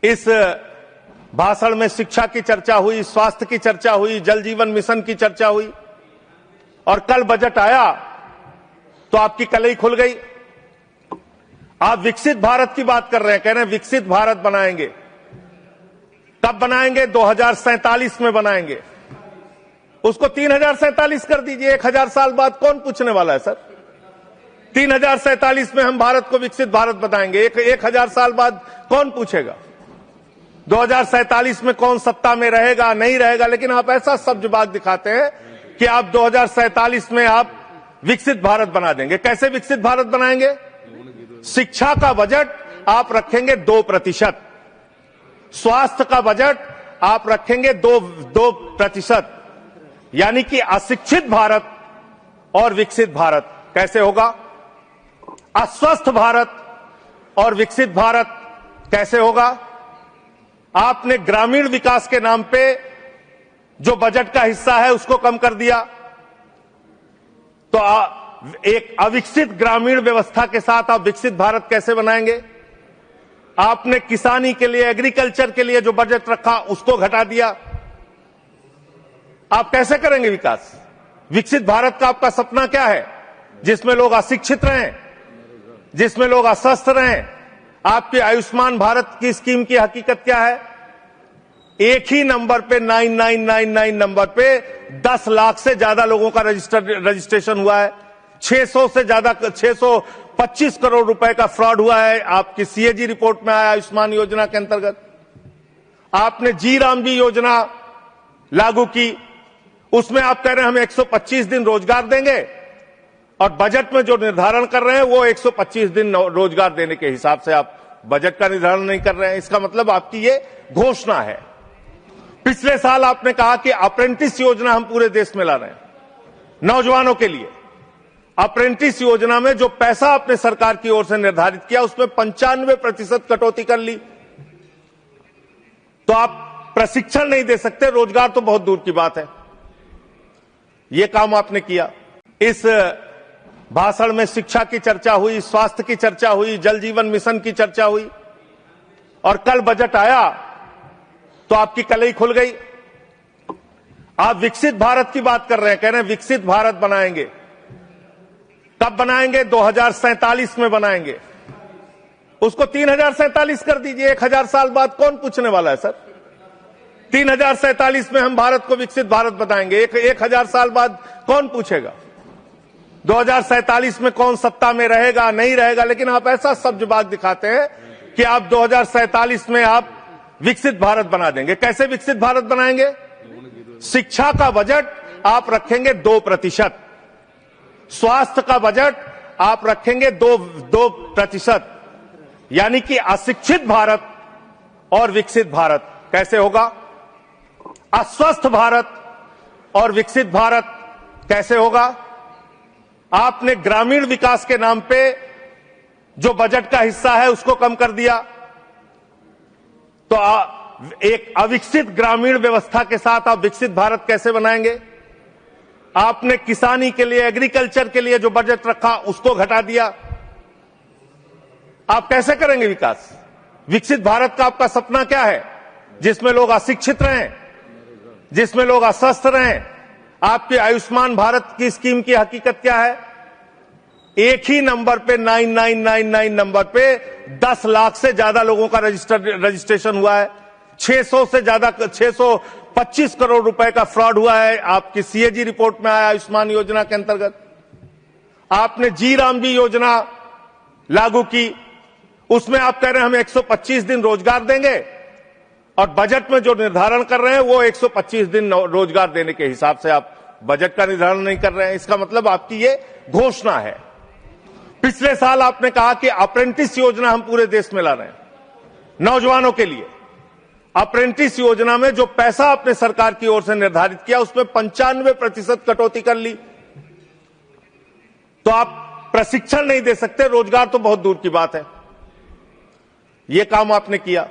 इस भाषण में शिक्षा की चर्चा हुई, स्वास्थ्य की चर्चा हुई, जल जीवन मिशन की चर्चा हुई, और कल बजट आया तो आपकी कलई खुल गई। आप विकसित भारत की बात कर रहे हैं, कह रहे हैं विकसित भारत बनाएंगे। कब बनाएंगे? 2047 में बनाएंगे। उसको 3047 कर दीजिए। 1000 साल बाद कौन पूछने वाला है सर? 3047 में हम भारत को विकसित भारत बताएंगे। 1000 साल बाद कौन पूछेगा? 2047 में कौन सत्ता में रहेगा, नहीं रहेगा, लेकिन आप ऐसा सब्जबाग दिखाते हैं कि आप 2047 में आप विकसित भारत बना देंगे। कैसे विकसित भारत बनाएंगे? शिक्षा का बजट आप रखेंगे 2%, स्वास्थ्य का बजट आप रखेंगे 2%, यानी कि अशिक्षित भारत और विकसित भारत कैसे होगा? अस्वस्थ भारत और विकसित भारत कैसे होगा? आपने ग्रामीण विकास के नाम पे जो बजट का हिस्सा है उसको कम कर दिया, तो एक अविकसित ग्रामीण व्यवस्था के साथ आप विकसित भारत कैसे बनाएंगे? आपने किसानी के लिए, एग्रीकल्चर के लिए जो बजट रखा उसको घटा दिया। आप कैसे करेंगे विकास? विकसित भारत का आपका सपना क्या है? जिसमें लोग अशिक्षित रहें, जिसमें लोग अस्वस्थ रहें। आपकी आयुष्मान भारत की स्कीम की हकीकत क्या है? एक ही नंबर पे 9999 नंबर पे 10 लाख से ज्यादा लोगों का रजिस्ट्रेशन हुआ है। 600 से ज्यादा 625 करोड़ रुपए का फ्रॉड हुआ है। आपकी सीएजी रिपोर्ट में आया आयुष्मान योजना के अंतर्गत। आपने जी राम जी योजना लागू की, उसमें आप कह रहे हैं हम 125 दिन रोजगार देंगे, और बजट में जो निर्धारण कर रहे हैं वो 125 दिन रोजगार देने के हिसाब से आप बजट का निर्धारण नहीं कर रहे हैं। इसका मतलब आपकी ये घोषणा है। पिछले साल आपने कहा कि अप्रेंटिस योजना हम पूरे देश में ला रहे हैं नौजवानों के लिए। अप्रेंटिस योजना में जो पैसा आपने सरकार की ओर से निर्धारित किया उसमें 95% कटौती कर ली। तो आप प्रशिक्षण नहीं दे सकते, रोजगार तो बहुत दूर की बात है। यह काम आपने किया। इस भाषण में शिक्षा की चर्चा हुई, स्वास्थ्य की चर्चा हुई, जल जीवन मिशन की चर्चा हुई, और कल बजट आया तो आपकी कलई खुल गई। आप विकसित भारत की बात कर रहे हैं, कह रहे हैं विकसित भारत बनाएंगे। कब बनाएंगे? 2047 में बनाएंगे। उसको 3047 कर दीजिए। 1000 साल बाद कौन पूछने वाला है सर? 3047 में हम भारत को विकसित भारत बताएंगे। 1000 साल बाद कौन पूछेगा? 2047 में कौन सत्ता में रहेगा, नहीं रहेगा, लेकिन आप ऐसा सब्जबाग दिखाते हैं कि आप 2047 में आप विकसित भारत बना देंगे। कैसे विकसित भारत बनाएंगे? शिक्षा का बजट आप रखेंगे 2%, स्वास्थ्य का बजट आप रखेंगे 2%, यानी कि अशिक्षित भारत और विकसित भारत कैसे होगा? अस्वस्थ भारत और विकसित भारत कैसे होगा? आपने ग्रामीण विकास के नाम पे जो बजट का हिस्सा है उसको कम कर दिया, तो एक अविकसित ग्रामीण व्यवस्था के साथ आप विकसित भारत कैसे बनाएंगे? आपने किसानी के लिए, एग्रीकल्चर के लिए जो बजट रखा उसको घटा दिया। आप कैसे करेंगे विकास? विकसित भारत का आपका सपना क्या है? जिसमें लोग अशिक्षित रहें, जिसमें लोग अस्वस्थ रहें। आपकी आयुष्मान भारत की स्कीम की हकीकत क्या है? एक ही नंबर पे 9999 नंबर पे 10 लाख से ज्यादा लोगों का रजिस्ट्रेशन हुआ है। 600 से ज्यादा 625 करोड़ रुपए का फ्रॉड हुआ है। आपकी सीएजी रिपोर्ट में आया आयुष्मान योजना के अंतर्गत। आपने जी राम जी योजना लागू की, उसमें आप कह रहे हैं हम 125 दिन रोजगार देंगे, और बजट में जो निर्धारण कर रहे हैं वो 125 दिन रोजगार देने के हिसाब से आप बजट का निर्धारण नहीं कर रहे हैं। इसका मतलब आपकी ये घोषणा है। पिछले साल आपने कहा कि अप्रेंटिस योजना हम पूरे देश में ला रहे हैं नौजवानों के लिए। अप्रेंटिस योजना में जो पैसा आपने सरकार की ओर से निर्धारित किया उसमें 95% कटौती कर ली। तो आप प्रशिक्षण नहीं दे सकते, रोजगार तो बहुत दूर की बात है। यह काम आपने किया।